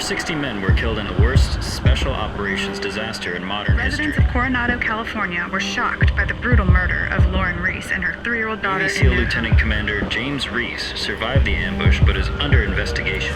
60 men were killed in the worst special operations disaster in modern history. Residents of Coronado, California were shocked by the brutal murder of Lauren Reese and her 3-year-old daughter. Navy SEAL Lieutenant Commander James Reese survived the ambush but is under investigation.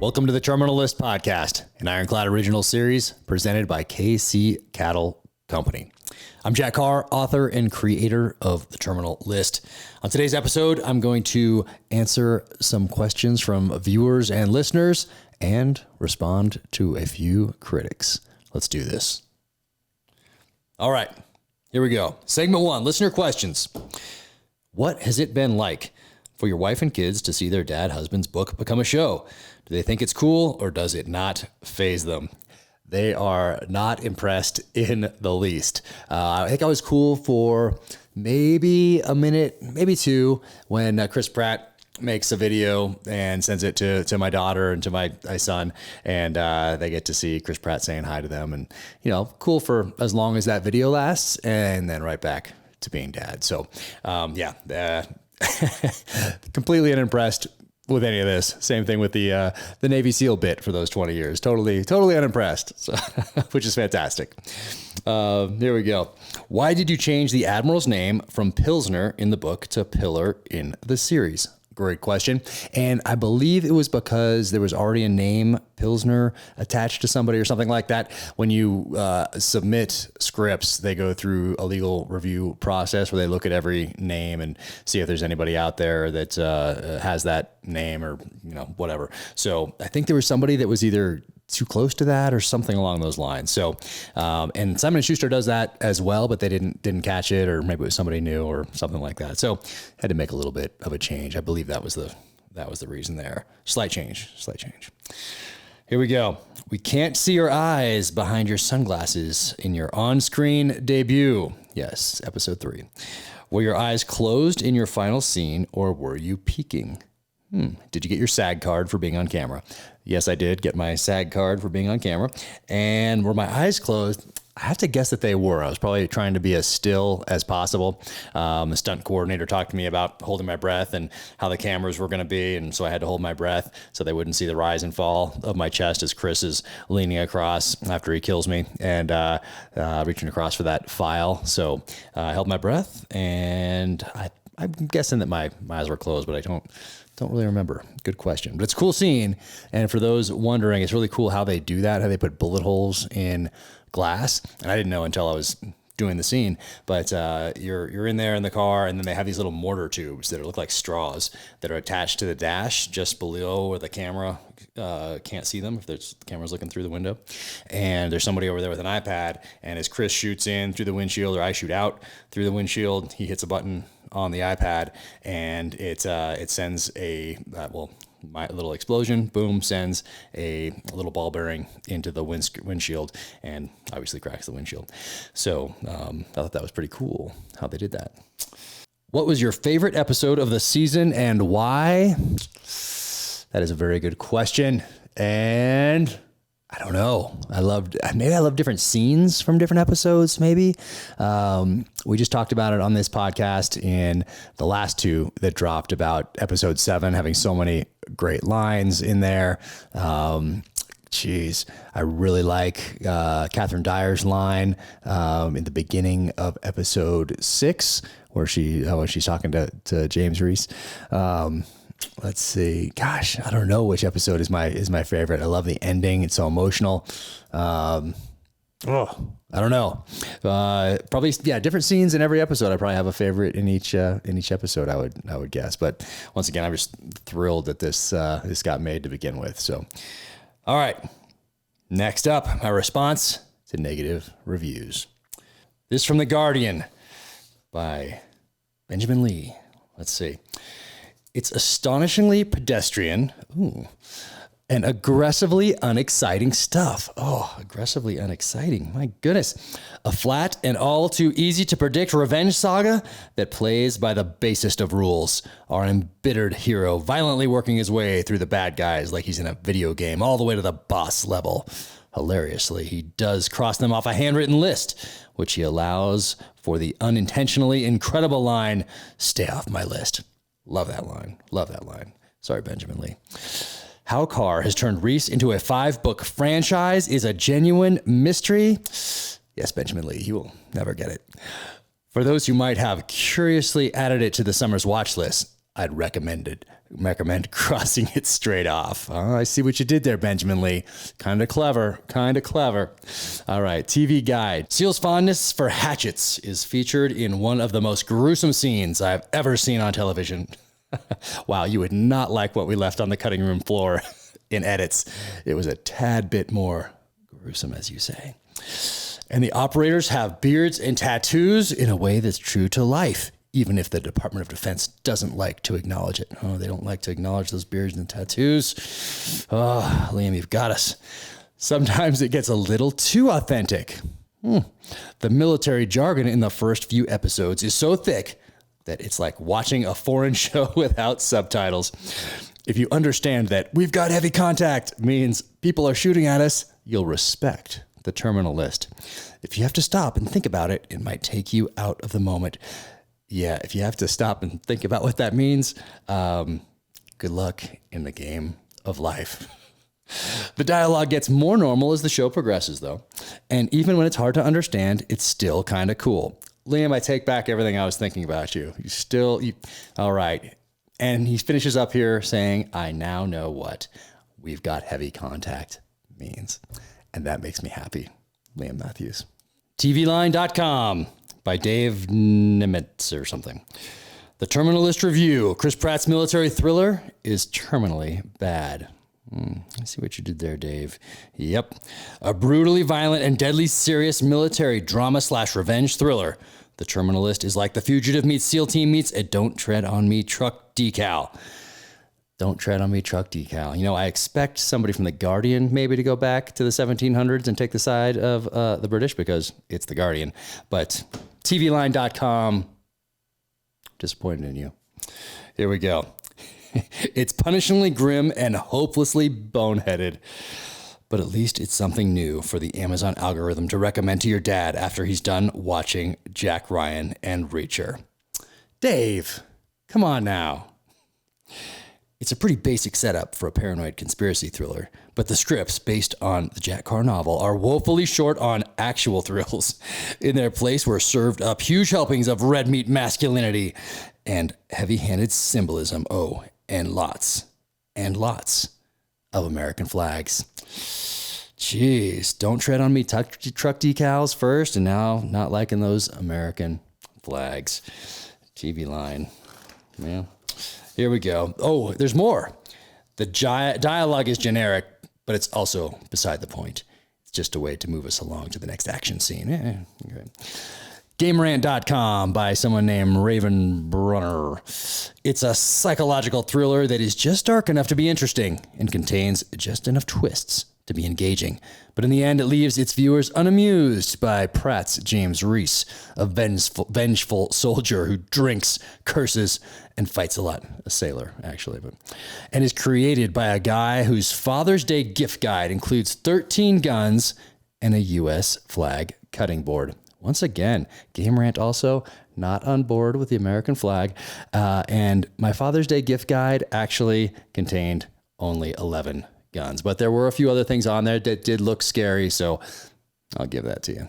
Welcome to the Terminal List Podcast, an Ironclad original series presented by KC Cattle Company. I'm Jack Carr, author and creator of the Terminal List. On today's episode, I'm going to answer some questions from viewers and listeners and respond to a few critics. Let's do this. All right, here we go. Segment 1, listener questions. What has it been like for your wife and kids to see their husband's book become a show? Do they think it's cool or does it not faze them? They are not impressed in the least. I think I was cool for maybe a minute, maybe two, when Chris Pratt makes a video and sends it to my daughter and to my son, and they get to see Chris Pratt saying hi to them, and cool for as long as that video lasts, and then right back to being dad. So completely unimpressed with any of this. Same thing with the Navy SEAL bit for those 20 years. Totally unimpressed, so, which is fantastic. Here we go. Why did you change the Admiral's name from Pilsner in the book to Pillar in the series? Great question. And I believe it was because there was already a name, Pilsner, attached to somebody or something like that. When you submit scripts, they go through a legal review process where they look at every name and see if there's anybody out there that has that name or whatever. So I think there was somebody that was either too close to that or something along those lines. So, and Simon & Schuster does that as well, but they didn't catch it, or maybe it was somebody new or something like that. So had to make a little bit of a change. I believe that was the reason there. Slight change. Here we go. We can't see your eyes behind your sunglasses in your on-screen debut. Yes, episode 3. Were your eyes closed in your final scene, or were you peeking? Did you get your SAG card for being on camera? Yes, I did get my SAG card for being on camera. And were my eyes closed? I have to guess that they were. I was probably trying to be as still as possible. The stunt coordinator talked to me about holding my breath and how the cameras were going to be. And so I had to hold my breath so they wouldn't see the rise and fall of my chest as Chris is leaning across after he kills me and reaching across for that file. So I held my breath, and I'm guessing that my eyes were closed, but I don't really remember. Good question. But it's a cool scene. And for those wondering, it's really cool how they do that, how they put bullet holes in glass. And I didn't know until I was doing the scene, but you're in there in the car, and then they have these little mortar tubes that look like straws that are attached to the dash just below where the camera can't see them if the camera's looking through the window. And there's somebody over there with an iPad, and as Chris shoots in through the windshield, or I shoot out through the windshield, he hits a button on the iPad, and it sends my little explosion, boom, sends a little ball bearing into the windshield, and obviously cracks the windshield. So I thought that was pretty cool how they did that. What was your favorite episode of the season and why? That is a very good question. And I don't know. I love different scenes from different episodes, maybe. We just talked about it on this podcast in the last 2 that dropped, about episode 7 having so many great lines in there. I really like Catherine Dyer's line in the beginning of episode 6, where she's talking to James Reese. Let's see. Gosh, I don't know which episode is my favorite. I love the ending. It's so emotional. I don't know. Probably, different scenes in every episode. I probably have a favorite in each episode, I would guess. But once again, I'm just thrilled that this got made to begin with. So, all right. Next up, my response to negative reviews. This is from The Guardian by Benjamin Lee. Let's see. It's astonishingly pedestrian. And aggressively unexciting stuff. Oh, aggressively unexciting. My goodness. A flat and all too easy to predict revenge saga that plays by the basest of rules. Our embittered hero violently working his way through the bad guys like he's in a video game all the way to the boss level. Hilariously, he does cross them off a handwritten list, which he allows for the unintentionally incredible line, "Stay off my list." Love that line. Love that line. Sorry, Benjamin Lee. How Carr has turned Reese into a 5-book franchise is a genuine mystery. Yes, Benjamin Lee, you will never get it. For those who might have curiously added it to the summer's watch list, I'd recommend crossing it straight off. Oh, I see what you did there, Benjamin Lee. Kind of clever. All right, TV guide. Seal's fondness for hatchets is featured in one of the most gruesome scenes I've ever seen on television. Wow, you would not like what we left on the cutting room floor in edits. It was a tad bit more gruesome, as you say. And the operators have beards and tattoos in a way that's true to life, even if the Department of Defense doesn't like to acknowledge it. Oh, they don't like to acknowledge those beards and tattoos. Oh, Liam, you've got us. Sometimes it gets a little too authentic. The military jargon in the first few episodes is so thick that it's like watching a foreign show without subtitles. If you understand that "we've got heavy contact" means people are shooting at us, you'll respect the terminal list. If you have to stop and think about it, it might take you out of the moment. Yeah, if you have to stop and think about what that means, good luck in the game of life. The dialogue gets more normal as the show progresses, though. And even when it's hard to understand, it's still kind of cool. Liam, I take back everything I was thinking about you. All right. And he finishes up here saying, "I now know what 'we've got heavy contact' means." And that makes me happy. Liam Matthews. TVLine.com by Dave Nimitz or something. The Terminal List Review. Chris Pratt's military thriller is terminally bad. I see what you did there, Dave. Yep. A brutally violent and deadly serious military drama/revenge thriller. The Terminal List is like The Fugitive meets SEAL Team meets a Don't Tread on Me truck decal. Don't tread on me truck decal. You know, I expect somebody from The Guardian maybe to go back to the 1700s and take the side of the British because it's The Guardian. But TVLine.com, disappointed in you. Here we go. It's punishingly grim and hopelessly boneheaded. But at least it's something new for the Amazon algorithm to recommend to your dad after he's done watching Jack Ryan and Reacher. Dave, come on now. It's a pretty basic setup for a paranoid conspiracy thriller, but the scripts based on the Jack Carr novel are woefully short on actual thrills. In their place were served up huge helpings of red meat masculinity and heavy-handed symbolism. Oh, and lots of American flags. Jeez, don't tread on me truck decals first, and now not liking those American flags. TV Line. Yeah. Here we go. Oh, there's more. The dialogue is generic, but it's also beside the point. It's just a way to move us along to the next action scene. Okay. Gamerantcom by someone named Raven Brunner. It's a psychological thriller that is just dark enough to be interesting and contains just enough twists to be engaging. But in the end, it leaves its viewers unamused by Pratt's James Reese, a vengeful soldier who drinks, curses, and fights a lot. A sailor, actually. And is created by a guy whose Father's Day gift guide includes 13 guns and a U.S. flag cutting board. Once again, Game Rant also not on board with the American flag. And my Father's Day gift guide actually contained only 11 guns. But there were a few other things on there that did look scary, so I'll give that to you.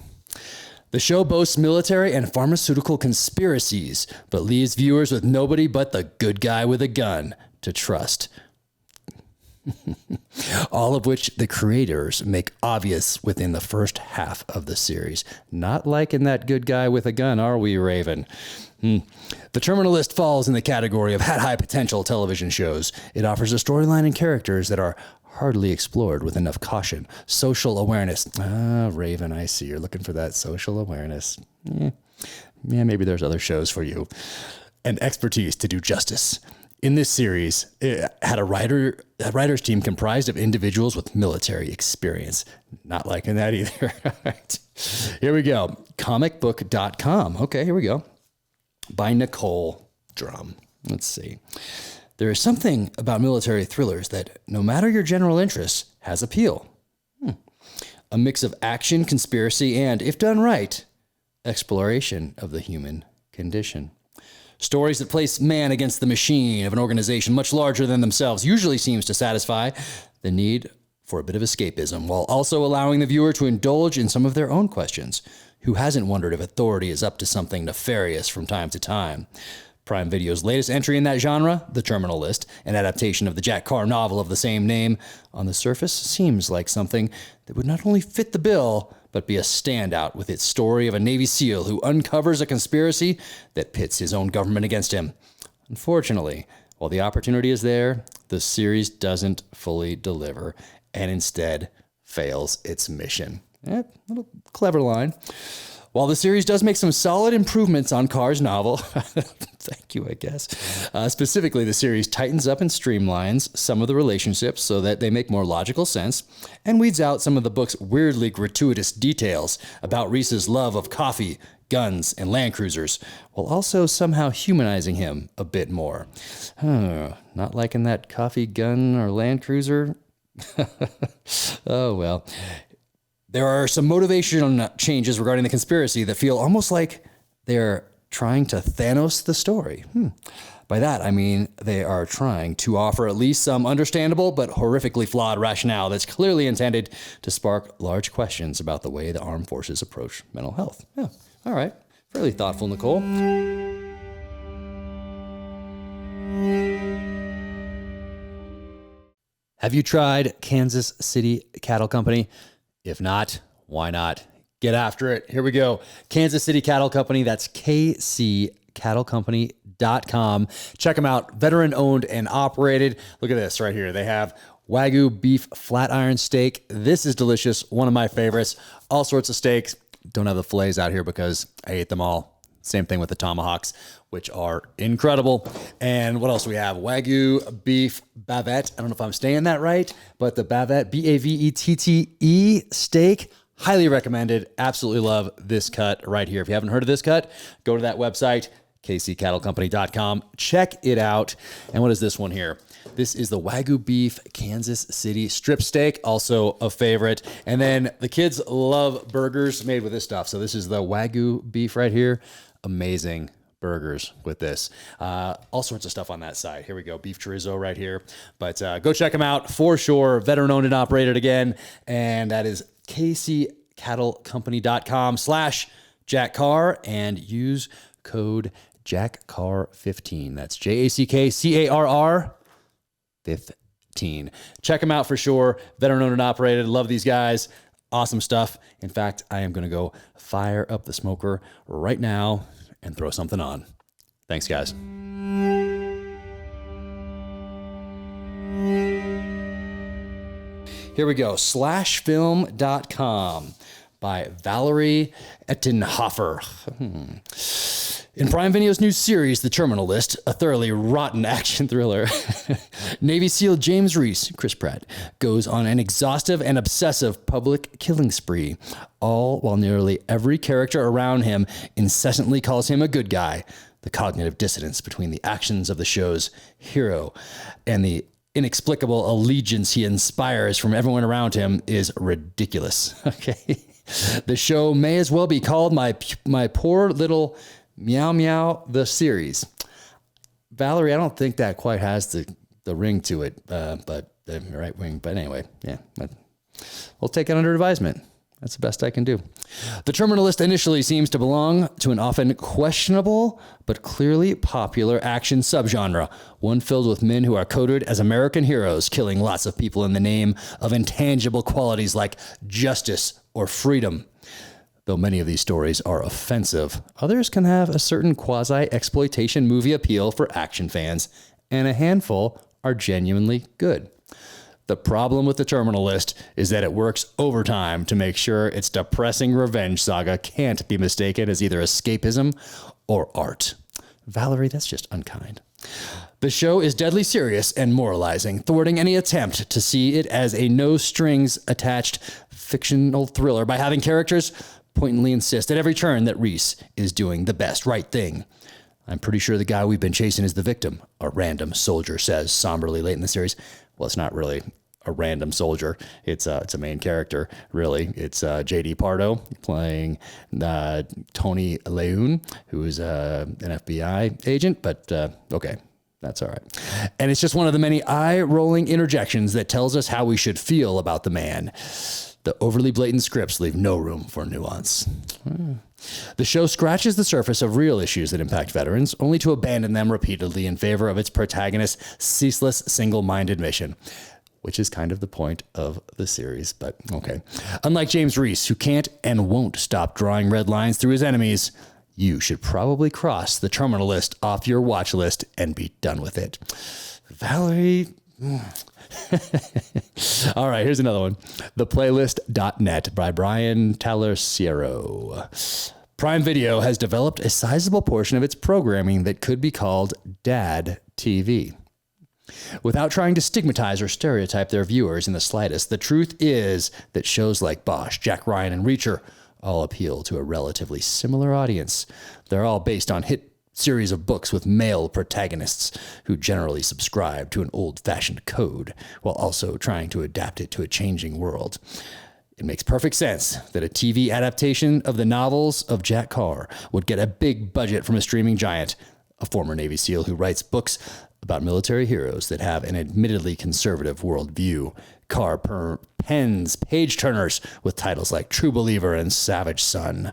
The show boasts military and pharmaceutical conspiracies, but leaves viewers with nobody but the good guy with a gun to trust. All of which the creators make obvious within the first half of the series. Not liking that good guy with a gun, are we, Raven? The Terminal List falls in the category of had high potential television shows. It offers a storyline and characters that are hardly explored with enough caution. Social awareness. Raven, I see. You're looking for that social awareness. Yeah, maybe there's other shows for you. And expertise to do justice. In this series, it had a writer's team comprised of individuals with military experience. Not liking that either. Right. Here we go. Comicbook.com. Okay, here we go. By Nicole Drum. Let's see. There is something about military thrillers that, no matter your general interests, has appeal. a mix of action, conspiracy, and, if done right, exploration of the human condition. Stories that place man against the machine of an organization much larger than themselves usually seems to satisfy the need for a bit of escapism, while also allowing the viewer to indulge in some of their own questions. Who hasn't wondered if authority is up to something nefarious from time to time? Prime Video's latest entry in that genre, The Terminal List, an adaptation of the Jack Carr novel of the same name, on the surface seems like something that would not only fit the bill, but be a standout with its story of a Navy SEAL who uncovers a conspiracy that pits his own government against him. Unfortunately, while the opportunity is there, the series doesn't fully deliver and instead fails its mission. Little clever line. While the series does make some solid improvements on Carr's novel, thank you, I guess. Specifically, the series tightens up and streamlines some of the relationships so that they make more logical sense, and weeds out some of the book's weirdly gratuitous details about Reese's love of coffee, guns, and Land Cruisers, while also somehow humanizing him a bit more. Not liking that coffee, gun, or Land Cruiser? Oh, well. There are some motivational changes regarding the conspiracy that feel almost like they're trying to Thanos the story. By that, I mean they are trying to offer at least some understandable but horrifically flawed rationale that's clearly intended to spark large questions about the way the armed forces approach mental health. Yeah, all right. Fairly thoughtful, Nicole. Have you tried Kansas City Cattle Company? If not, why not? Get after it. Here we go. Kansas City Cattle Company. That's kccattlecompany.com. Check them out. Veteran owned and operated. Look at this right here. They have Wagyu beef flat iron steak. This is delicious. One of my favorites. All sorts of steaks. Don't have the fillets out here because I ate them all. Same thing with the tomahawks, which are incredible. And what else do we have? Wagyu beef bavette. I don't know if I'm saying that right, but the bavette, B-A-V-E-T-T-E steak, highly recommended. Absolutely love this cut right here. If you haven't heard of this cut, go to that website, kccattlecompany.com. Check it out. And what is this one here? This is the Wagyu beef Kansas City strip steak, also a favorite. And then the kids love burgers made with this stuff. So this is the Wagyu beef right here. Amazing burgers with this. All sorts of stuff on that side. Here we go. Beef chorizo right here. But go check them out for sure. Veteran owned and operated again. And that is kccattlecompany.com/Jack Carr and use code JackCarr15. That's JackCarr 15. Check them out for sure. Veteran owned and operated. Love these guys. Awesome stuff. In fact, I am going to go fire up the smoker right now and throw something on. Thanks, guys. Here we go. Slashfilm.com by Valerie Ettenhofer. In Prime Video's new series, The Terminal List, a thoroughly rotten action thriller, Navy SEAL James Reese, Chris Pratt, goes on an exhaustive and obsessive public killing spree, all while nearly every character around him incessantly calls him a good guy. The cognitive dissonance between the actions of the show's hero and the inexplicable allegiance he inspires from everyone around him is ridiculous. Okay, the show may as well be called My Poor Little Meow Meow, the series. Valerie, I don't think that quite has the ring to it, but the right wing. But anyway, yeah, we'll take it under advisement. That's the best I can do. The Terminal List initially seems to belong to an often questionable but clearly popular action subgenre, one filled with men who are coded as American heroes, killing lots of people in the name of intangible qualities like justice or freedom. Though many of these stories are offensive, others can have a certain quasi-exploitation movie appeal for action fans, and a handful are genuinely good. The problem with The Terminal List is that it works overtime to make sure its depressing revenge saga can't be mistaken as either escapism or art. Valerie, that's just unkind. The show is deadly serious and moralizing, thwarting any attempt to see it as a no-strings-attached fictional thriller by having characters pointedly insist at every turn that Reese is doing the best right thing. I'm pretty sure the guy we've been chasing is the victim, a random soldier says somberly late in the series. Well, it's not really a random soldier. It's a main character, really. It's J.D. Pardo playing Tony Leung, who is an FBI agent, but okay. That's all right. And it's just one of the many eye-rolling interjections that tells us how we should feel about the man. The overly blatant scripts leave no room for nuance. The show scratches the surface of real issues that impact veterans, only to abandon them repeatedly in favor of its protagonist's ceaseless, single-minded mission, which is kind of the point of the series, but okay. Unlike James Reese, who can't and won't stop drawing red lines through his enemies, you should probably cross the Terminal List off your watch list and be done with it. Valerie. All right, here's another one. ThePlaylist.net by Brian Talerciero. Prime Video has developed a sizable portion of its programming that could be called Dad TV. Without trying to stigmatize or stereotype their viewers in the slightest, the truth is that shows like Bosch, Jack Ryan, and Reacher all appeal to a relatively similar audience. They're all based on hit series of books with male protagonists who generally subscribe to an old-fashioned code while also trying to adapt it to a changing world. It makes perfect sense that a TV adaptation of the novels of Jack Carr would get a big budget from a streaming giant, a former Navy SEAL who writes books about military heroes that have an admittedly conservative worldview. Carr pens page-turners with titles like True Believer and Savage Son.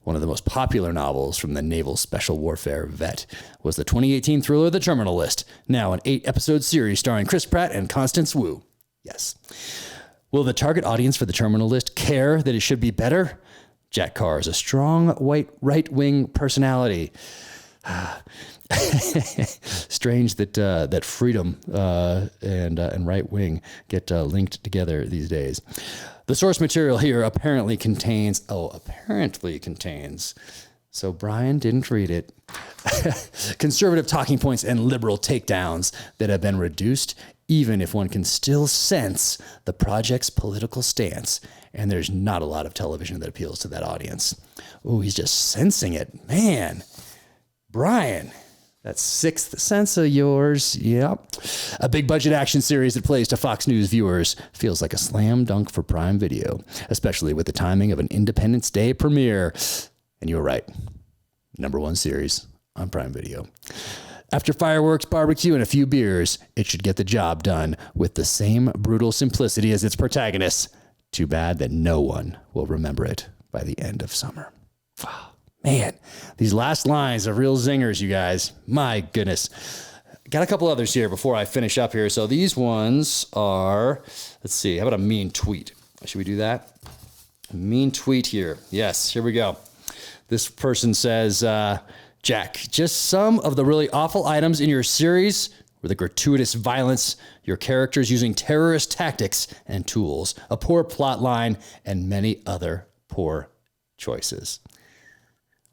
One of the most popular novels from the Naval Special Warfare vet was the 2018 thriller The Terminal List, now an 8-episode series starring Chris Pratt and Constance Wu. Yes. Will the target audience for The Terminal List care that it should be better? Jack Carr is a strong, white, right-wing personality. Strange that freedom and right wing get linked together these days. The source material here apparently contains. So Brian didn't read it. Conservative talking points and liberal takedowns that have been reduced, even if one can still sense the project's political stance. And there's not a lot of television that appeals to that audience. Oh, he's just sensing it, man. Brian, that sixth sense of yours. Yep. A big budget action series that plays to Fox News viewers feels like a slam dunk for Prime Video, especially with the timing of an Independence Day premiere. And you were right. #1 series on Prime Video. After fireworks, barbecue, and a few beers, it should get the job done with the same brutal simplicity as its protagonists. Too bad that no one will remember it by the end of summer. Man, these last lines are real zingers, you guys. My goodness. Got a couple others here before I finish up here. So these ones are, let's see, how about a mean tweet? Should we do that? A mean tweet here. Yes, here we go. This person says, Jack, just some of the really awful items in your series were the gratuitous violence, your characters using terrorist tactics and tools, a poor plot line, and many other poor choices.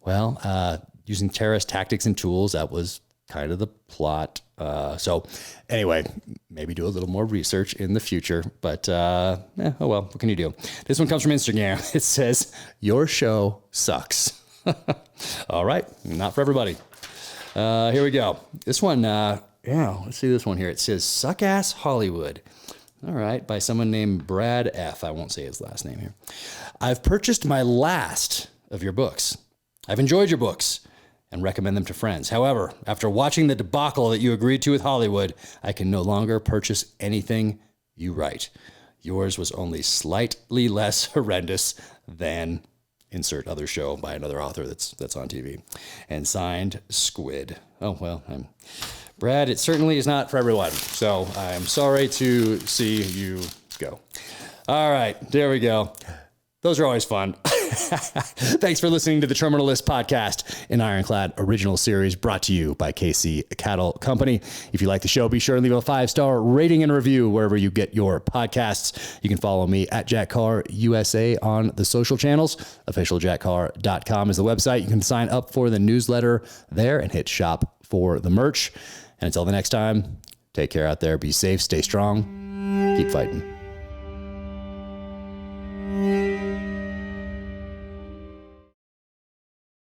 Well, using terrorist tactics and tools, that was kind of the plot. So anyway, maybe do a little more research in the future, but oh well, what can you do? This one comes from Instagram. It says, your show sucks. All right, not for everybody. Here we go. This one, let's see this one here. It says, Suck Ass Hollywood. All right, by someone named Brad F. I won't say his last name here. I've purchased my last of your books. I've enjoyed your books and recommend them to friends. However, after watching the debacle that you agreed to with Hollywood, I can no longer purchase anything you write. Yours was only slightly less horrendous than insert other show by another author that's on TV. And signed, Squid. Oh, well, Brad, it certainly is not for everyone. So I'm sorry to see you go. All right, there we go. Those are always fun. Thanks for listening to the Terminal List podcast, an Ironclad original series brought to you by KC Cattle Company. If you like the show, be sure to leave a 5-star rating and review wherever you get your podcasts. You can follow me at Jack Carr USA on the social channels. OfficialJackCarr.com is the website. You can sign up for the newsletter there and hit shop for the merch. And until the next time, take care out there. Be safe, stay strong, keep fighting.